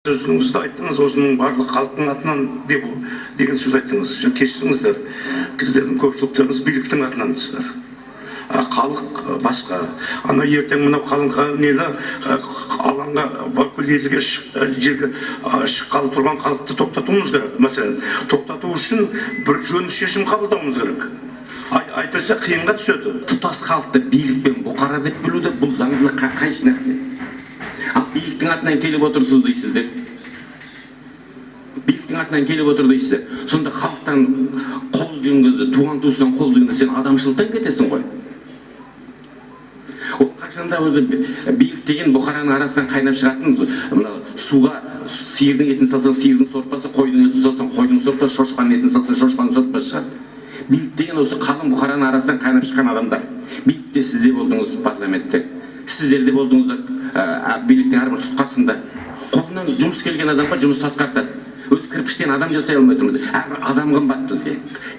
Sözünüzді айттыңыз, осының барлық халықтың атынан деген сөз айттыңыз. Кешіріңіздер, сіздердің көпшіліктеріңіз биліктің атынансыздар. Халық басқа. Ана ертең мынау халыққа нені алаңға бүкіл елге жерге шыққалы тұрған халықты тоқтатуымыз керек. Мәселен, тоқтату үшін бір жөн шешім қабылдауымыз керек. Айтпаса қиынға түседі. Тұтас халықты билікпен бұқара деп білуде бұл заңдылық қайшы нәрсе. Биліктің атынан келіп отырсыз дейсіздер. Биліктің атынан келіп отыр дейсіздер. Сонда халықтан қол үзген кезде, туған туысынан қол үзгенде сен адамшылықтан кетесің ғой. Ол қашанда өзі билік деген бұқараның арасынан қайнап шығатын, суға сиырдың етін салсаң, сиырдың сорпасы, қойдың етін салсаң, қойдың сорпасы, шошқаның етін салсаң, шошқаның сорпасы шығады. Билік деген осы қалың бұқараның арасынан қайнап шыққан адамдар. Билікте сізде болдыңыз парламентте. Сіздер де болдыңыздар биліктің әрбір тұтқасында. Қолынан жұмыс келген адамға жұмыс атқартады. Өз кірпіштен адам жасай алмай тұрмыз. Әрбір адам қымбат бізге.